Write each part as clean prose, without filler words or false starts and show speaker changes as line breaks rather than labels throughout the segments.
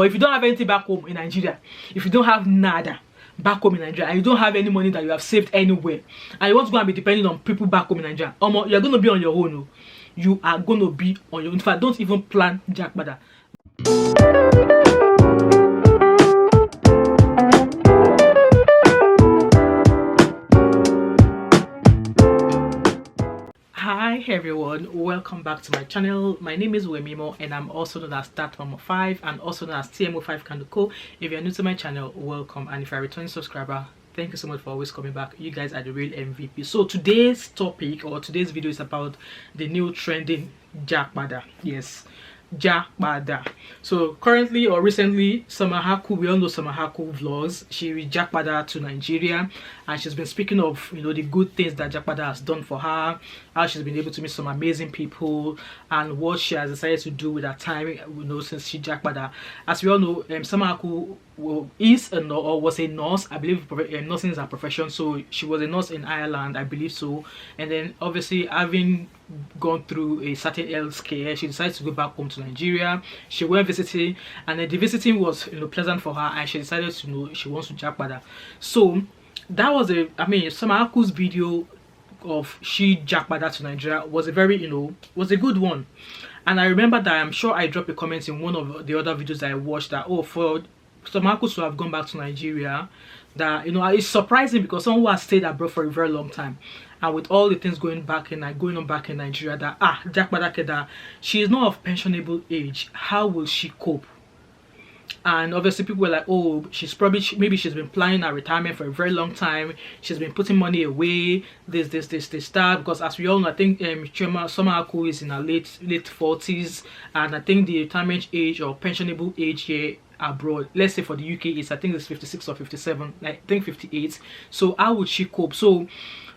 But if you don't have anything back home in Nigeria, if you don't have nada back home in Nigeria, and you don't have any money that you have saved anywhere, and you want to go and be depending on people back home in Nigeria, you're going to be on your own. You are going to be on your own. In fact, don't even plan Japada. Hi everyone, welcome back to my channel. My name is Wemimo and I'm also known as Thatmumof5 and also known as TMO5 Kanduko. If you're new to my channel, welcome, and if you're a returning subscriber, thank you so much for always coming back. You guys are the real MVP. So today's topic or today's video is about the new trending Japada. Yes, Japada. So currently or recently, Saku, we all know Saku vlogs. She reached Japada to Nigeria, and she's been speaking of, you know, the good things that Japada has done for her, how she's been able to meet some amazing people, and what she has decided to do with her time, you know, since she Japada. As we all know, Saku is a or was a nurse. I believe nursing is her profession, so she was a nurse in Ireland, I believe so. And then obviously, having gone through a certain health care, she decided to go back home to Nigeria. She went visiting, and then the visiting was, you know, pleasant for her, and she decided to, you know, she wants to Japada. So that was Samaku's video of she Japada to Nigeria was a very, you know, was a good one. And I remember that I'm sure I dropped a comment in one of the other videos that I watched that, oh, for Saku to have gone back to Nigeria, that, you know, it's surprising because someone who has stayed abroad for a very long time, and with all the things going on back in Nigeria, that Japada Keda, she is not of pensionable age. How will she cope? And obviously people were like, oh, she's probably, maybe she's been planning her retirement for a very long time, she's been putting money away, this that, because as we all know, I think Saku is in her late 40s, and I think the retirement age or pensionable age here abroad, let's say for the UK, is I think it's 56 or 57, I think 58. So how would she cope? So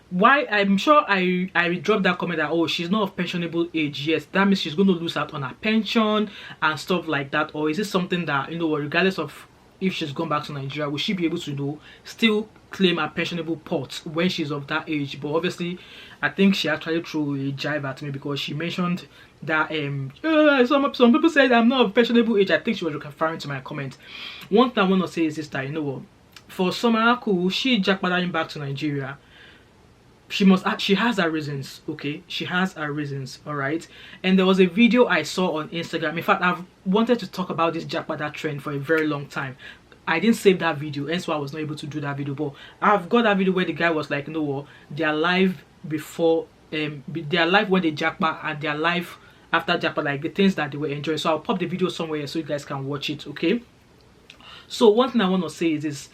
why I'm sure I dropped that comment that, oh, she's not of pensionable age. Yes, that means she's going to lose out on her pension and stuff like that. Or is it something that, you know, regardless of if she's gone back to Nigeria, will she be able to, you know, still claim a pensionable pot when she's of that age? But obviously I think she actually threw a jive at me because she mentioned that some people said I'm not of pensionable age. I think she was referring to my comment. One thing I want to say is this, that, you know what, for Saku, she Japada back to Nigeria, she has her reasons. Okay, she has her reasons. All right. And there was a video I saw on Instagram. In fact, I've wanted to talk about this Japada trend for a very long time. I didn't save that video, and so I was not able to do that video, but I've got that video where the guy was like, you know what, their life before their life when they Japa and their life after Japa, like the things that they were enjoying. So I'll pop the video somewhere so you guys can watch it. Okay, so one thing I want to say is this: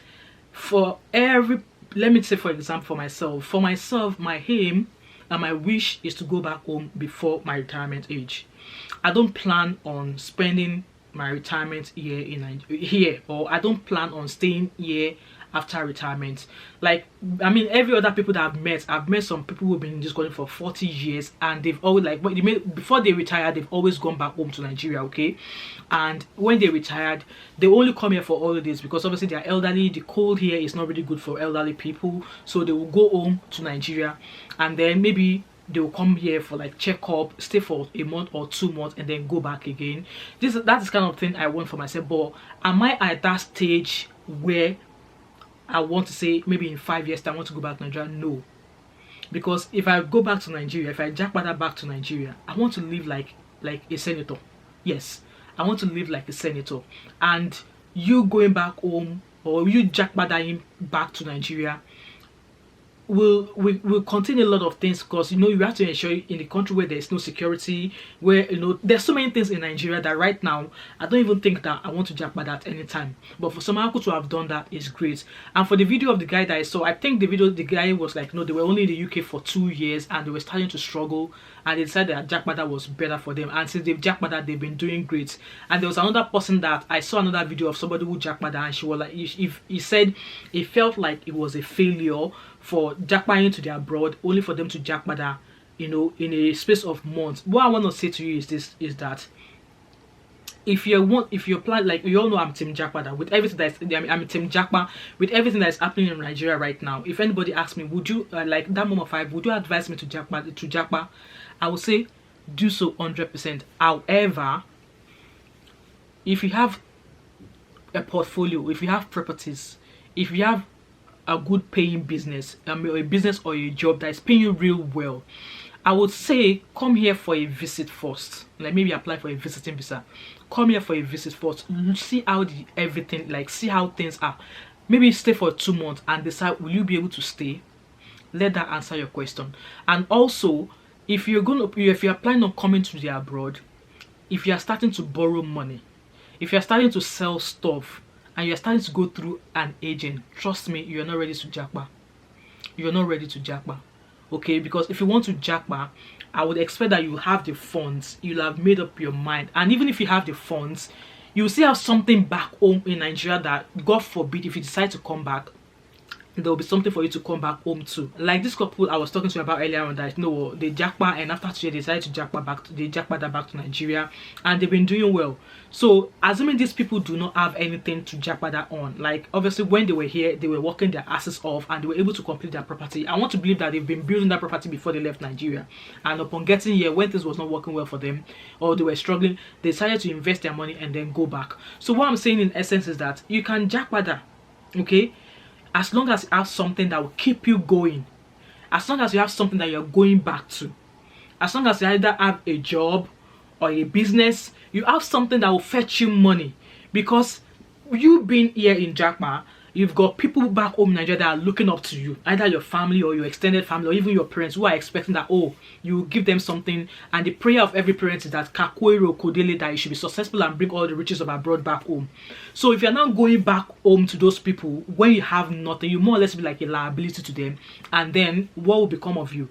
for every, let me say, for example, for myself, my aim and my wish is to go back home before my retirement age. I don't plan on spending my retirement here, or I don't plan on staying here after retirement. Like, I mean, every other people that I've met some people who've been just going for 40 years, and they've always, like, before they retire, they've always gone back home to Nigeria. Okay, and when they retired, they only come here for holidays because obviously they're elderly. The cold here is not really good for elderly people, so they will go home to Nigeria, and then maybe they will come here for like checkup, stay for a month or 2 months, and then go back again. That's the kind of thing I want for myself. But am I at that stage where I want to say maybe in 5 years I want to go back to Nigeria? No, because if I go back to Nigeria, if I Japada back to Nigeria, I want to live like a senator. Yes, I want to live like a senator. And you going back home, or you Japadaing back to Nigeria, will contain a lot of things, because, you know, you have to ensure in a country where there is no security, where, you know, there's so many things in Nigeria that right now I don't even think that I want to jump at any time. But for Saku to have done that is great. And for the video of the guy that I saw, I think the guy was like, no, they were only in the UK for 2 years and they were starting to struggle, and they decided that Japada was better for them, and since they've Japada, they've been doing great. And there was another person that I saw, another video of somebody who Japada, and she was like, if he said it felt like it was a failure for Japading to the abroad, only for them to Japada, you know, in a space of months. What I want to say to you is this: is that if you plan, like, you all know I'm Team Japada with everything that's, I'm Team Japa with everything that's happening in Nigeria right now. If anybody asks me, would you like Thatmumof5, would you advise me to Japa, I would say do so 100%. However, if you have a portfolio, if you have properties, if you have a good paying business, a business or a job that is paying you real well, I would say come here for a visit first. Like maybe apply for a visiting visa. Come here for a visit first. See how everything, like see how things are. Maybe stay for 2 months and decide will you be able to stay. Let that answer your question. And also, if you're planning on coming to the abroad, if you are starting to borrow money, if you are starting to sell stuff, and you're starting to go through an agent, trust me, you're not ready to Japa. You're not ready to Japa. Okay, because if you want to Japa, I would expect that you have the funds, you'll have made up your mind. And even if you have the funds, you'll still have something back home in Nigeria that, God forbid, if you decide to come back, there will be something for you to come back home to. Like this couple I was talking to you about earlier on, that they Japa, and after 2 years they decided to Japa back to Nigeria, and they've been doing well. So assuming these people do not have anything to Japa that on, like obviously when they were here they were working their asses off and they were able to complete their property. I want to believe that they've been building that property before they left Nigeria, and upon getting here, when things was not working well for them or they were struggling, they decided to invest their money and then go back. So what I'm saying in essence is that you can Japa that, okay, as long as you have something that will keep you going, as long as you have something that you're going back to, as long as you either have a job or a business, you have something that will fetch you money. Because you being here in Japa, you've got people back home in Nigeria that are looking up to you, either your family or your extended family or even your parents, who are expecting that, oh, you give them something. And the prayer of every parent is that Kakwero Kodele, that you should be successful and bring all the riches of abroad back home. So if you're not going back home to those people when you have nothing, you more or less be like a liability to them. And then what will become of you?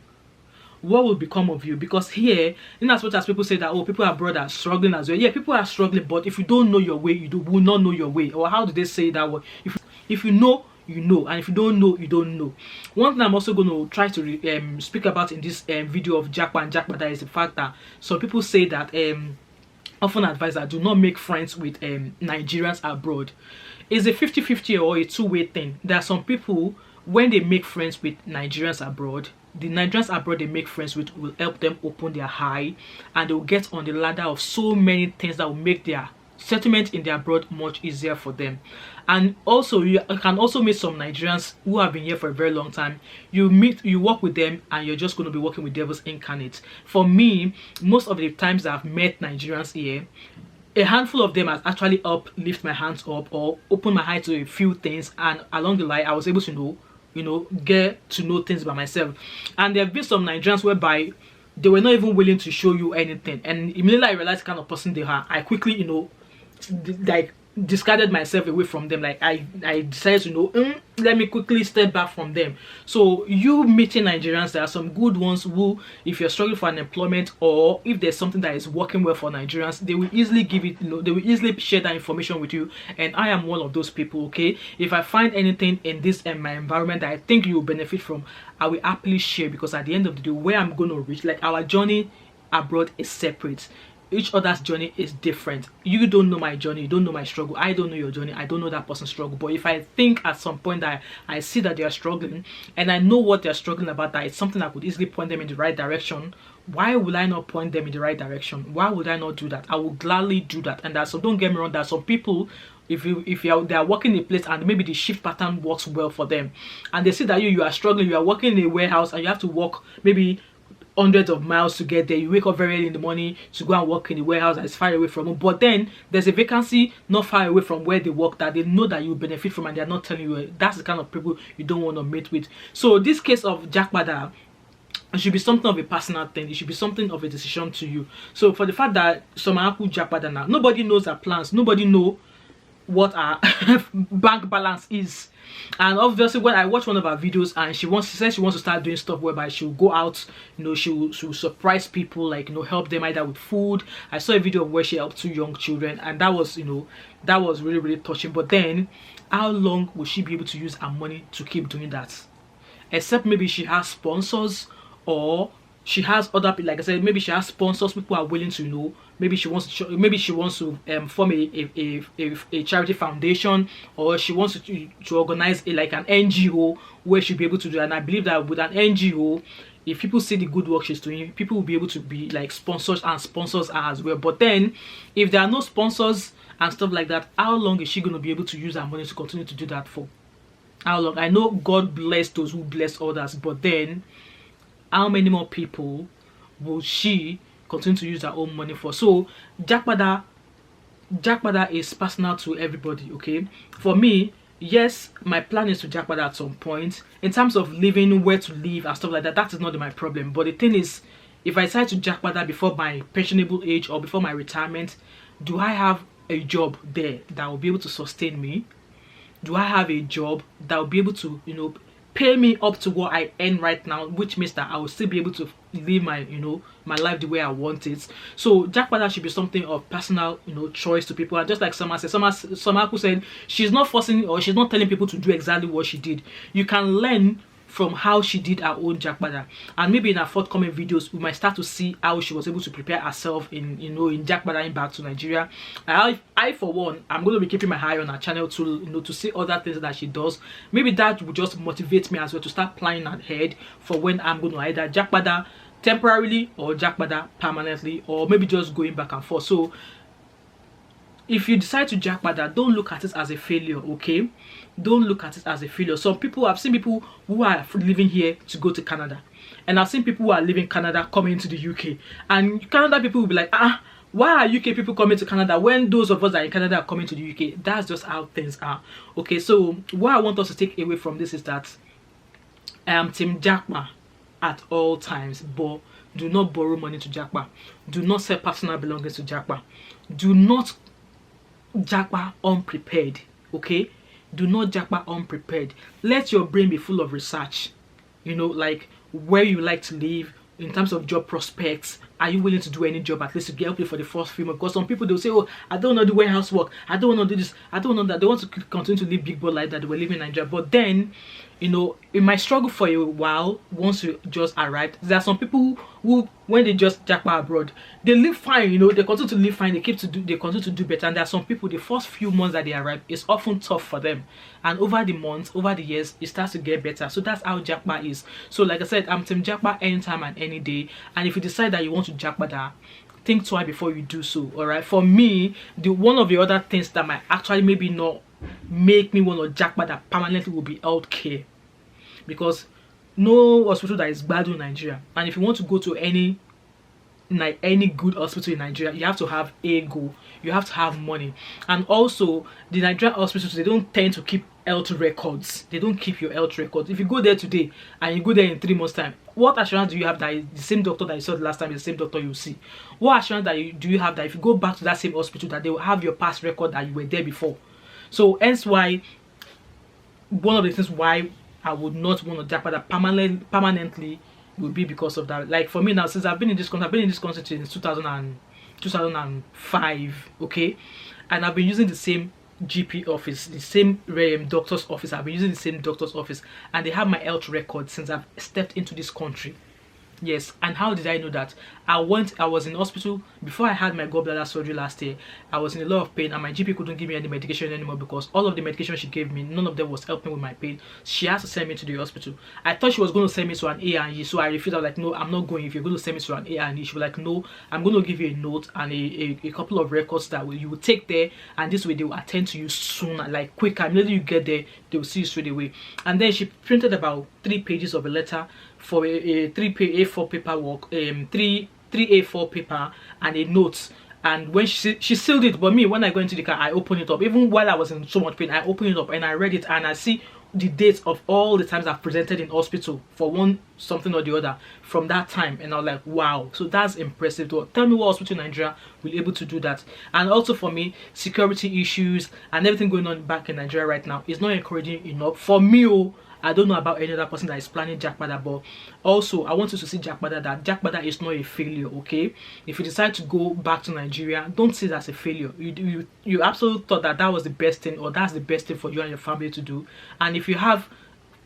What will become of you? Because here, in as much as people say that, oh, people abroad are struggling as well. Yeah, people are struggling, but if you don't know your way, you will not know your way. Or how do they say that word? If you know, you know, and if you don't know, you don't know. One thing I'm also going to try to speak about in this video of Japa and Japada is the fact that some people say that often advise that do not make friends with Nigerians abroad. It's a 50-50 or a two-way thing. There are some people, when they make friends with Nigerians abroad, the Nigerians abroad they make friends with will help them open their eye, and they will get on the ladder of so many things that will make their settlement in the abroad much easier for them. And also you can also meet some Nigerians who have been here for a very long time. You work with them and you're just going to be working with devils incarnate. For me, most of the times that I've met Nigerians here, a handful of them has actually helped lift my hands up or open my eye to a few things, and along the line I was able to get to know things by myself. And there have been some Nigerians whereby they were not even willing to show you anything, and immediately I realized the kind of person they are, I quickly like discarded myself away from them. Like I decided to let me quickly step back from them. So you meeting Nigerians, there are some good ones who, if you're struggling for an employment or if there's something that is working well for Nigerians, they will easily give it, they will easily share that information with you. And I am one of those people. Okay, if I find anything in this and my environment that I think you will benefit from, I will happily share, because at the end of the day, where I'm going to reach, like our journey abroad is separate. Each other's journey is different. You don't know my journey, you don't know my struggle, I don't know your journey, I don't know that person's struggle. But if I think at some point that I see that they are struggling and I know what they're struggling about, that it's something that could easily point them in the right direction, why will I not point them in the right direction? Why would I not do that? I will gladly do that. And so don't get me wrong, there are some people, if they are working in a place and maybe the shift pattern works well for them, and they see that you are struggling, you are working in a warehouse and you have to walk maybe hundreds of miles to get there. You wake up very early in the morning to go and work in the warehouse that is far away from home, but then there's a vacancy not far away from where they work that they know that you benefit from, and they're not telling you. That's the kind of people you don't want to meet with. So this case of Japada, it should be something of a personal thing. It should be something of a decision to you. So for the fact that some people Japada now, nobody knows our plans, nobody know what our bank balance is. And obviously when I watched one of her videos and she says she wants to start doing stuff whereby she'll go out, she'll surprise people, like help them either with food. I saw a video of where she helped 2 young children, and that was that was really, really touching. But then how long will she be able to use her money to keep doing that? Except maybe she has sponsors, or she has other people, like I said, maybe she has sponsors, people are willing to maybe she wants to form a charity foundation, or she wants to organize like an NGO where she'll be able to do. And I believe that with an NGO, if people see the good work she's doing, people will be able to be like sponsors, and sponsors are as well. But then if there are no sponsors and stuff like that, how long is she going to be able to use her money to continue to do that for? How long? I know God bless those who bless others, but then how many more people will she continue to use her own money for? So Japada is personal to everybody, okay? For me, yes, my plan is to Japada at some point. In terms of living, where to live and stuff like that, that is not my problem. But the thing is, if I decide to Japada before my pensionable age or before my retirement, do I have a job there that will be able to sustain me? Do I have a job that will be able to, you know, pay me up to what I earn right now, which means that I will still be able to live my, you know, my life the way I want it? So Japada should be something of personal, you know, choice to people. And just like Sama said, Saku said, she's not forcing or she's not telling people to do exactly what she did. You can learn from how she did her own Japada, and maybe in her forthcoming videos we might start to see how she was able to prepare herself in, you know, in Japada back to Nigeria. I for one, I'm going to be keeping my eye on her channel to, you know, to see other things that she does. Maybe that will just motivate me as well to start planning ahead for when I'm going to either Japada temporarily or Japada permanently, or maybe just going back and forth. So if you decide to Japada, don't look at it as a failure, okay? Don't look at it as a failure. Some people, I've seen people who are living here to go to Canada, and I've seen people who are living in Canada coming to the UK, and Canada people will be like, why are UK people coming to Canada when those of us that are in Canada are coming to the UK? That's just how things are, okay? So what I want us to take away from this is that I am Team Japa at all times, but do not borrow money to Japa. Do not sell personal belongings to Japa. Do not Japa unprepared, okay? Do not Japa unprepared. Let your brain be full of research, you know, like where you like to live in terms of job prospects. Are you willing to do any job at least to get up for the first few months? Because some people, they'll say, oh, I don't want to do warehouse work, I don't want to do this, I don't want that. They want to continue to live big boy like that they were living in Nigeria. But then, you know, it might struggle for a while once you just arrived. There are some people who, when they just Japa abroad, they live fine, you know, they continue to live fine, they continue to do better. And there are some people, the first few months that they arrive, it's often tough for them. And over the months, over the years, it starts to get better. So that's how Japa is. So like I said, I'm Team Japa anytime and any day. And if you decide that you want to Japa that, think twice before you do so, alright? For me, one of the other things that might actually maybe not make me want to Japa that permanently will be healthcare, because no hospital that is bad in Nigeria, and if you want to go to any good hospital in Nigeria, you have to have a goal, you have to have money. And also the Nigerian hospitals, they don't tend to keep health records. They don't keep your health records. If you go there today and you go there in 3 months time, what assurance do you have that the same doctor that you saw the last time is the same doctor you see? What assurance do you have that if you go back to that same hospital that they will have your past record that you were there before? So hence why one of the things why I would not want to Japada permanently would be because of that. Like for me now, since I've been in this country since 2005, okay, and I've been using the same GP office, the same doctor's office. I've been using the same doctor's office, and they have my health record since I've stepped into this country. Yes. And how did I know that? I was in hospital before I had my gallbladder surgery last year. I was in a lot of pain, and my GP couldn't give me any medication anymore because all of the medication she gave me, none of them was helping with my pain. She has to send me to the hospital. I thought she was going to send me to an A&E, so I refused. I was like, no, I'm not going. If you're going to send me to an A&E, she was like, no, I'm going to give you a note and a couple of records that you will take there, and this way they will attend to you soon, like quick. Immediately you get there, they will see you straight away. And then she printed about 3 pages of a letter for a 3A4 paperwork, 3 A4 paper and a note. And when she sealed it, but me, when I go into the car, I open it up. Even while I was in so much pain, I open it up and I read it, and I see the dates of all the times I've presented in hospital for one something or the other from that time. And I was like, wow, so that's impressive. Tell me what hospital in Nigeria will be able to do that. And also for me, security issues and everything going on back in Nigeria right now is not encouraging enough for me. I don't know about any other person that is planning Japada, but also I want you to see Japada that Japada is not a failure, okay? If you decide to go back to Nigeria, don't see it as a failure. You absolutely thought that was the best thing, or that's the best thing for you and your family to do. And if you have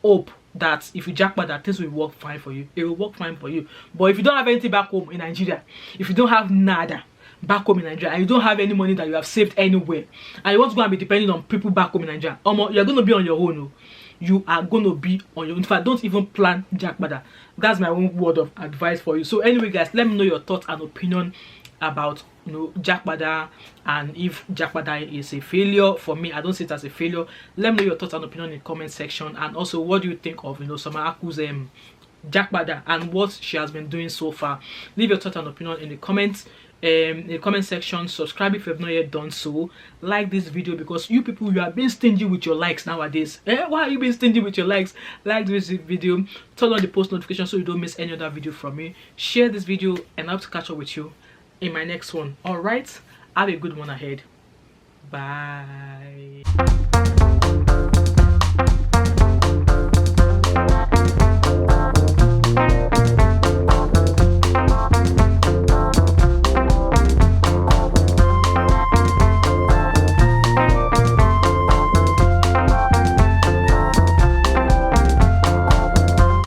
hope that if you Japada, things will work fine for you, it will work fine for you. But if you don't have anything back home in Nigeria, if you don't have nada back home in Nigeria, and you don't have any money that you have saved anywhere, and you want to go and be depending on people back home in Nigeria, you're going to be on your own. You are going to be on your own. In fact, don't even plan Japada. That's my own word of advice for you. So anyway guys, let me know your thoughts and opinion about Japada, and if Japada is a failure. For me, I don't see it as a failure. Let me know your thoughts and opinion in the comment section, and also what do you think of Summer Aku's Japada and what she has been doing so far. Leave your thoughts and opinion in the comments. In the comment section. Subscribe if you have not yet done so. Like this video, because you people, you are being stingy with your likes nowadays. Why are you being stingy with your likes? Like this video, turn on the post notification so you don't miss any other video from me. Share this video, and I hope to catch up with you in my next one. All right, have a good one ahead. Bye.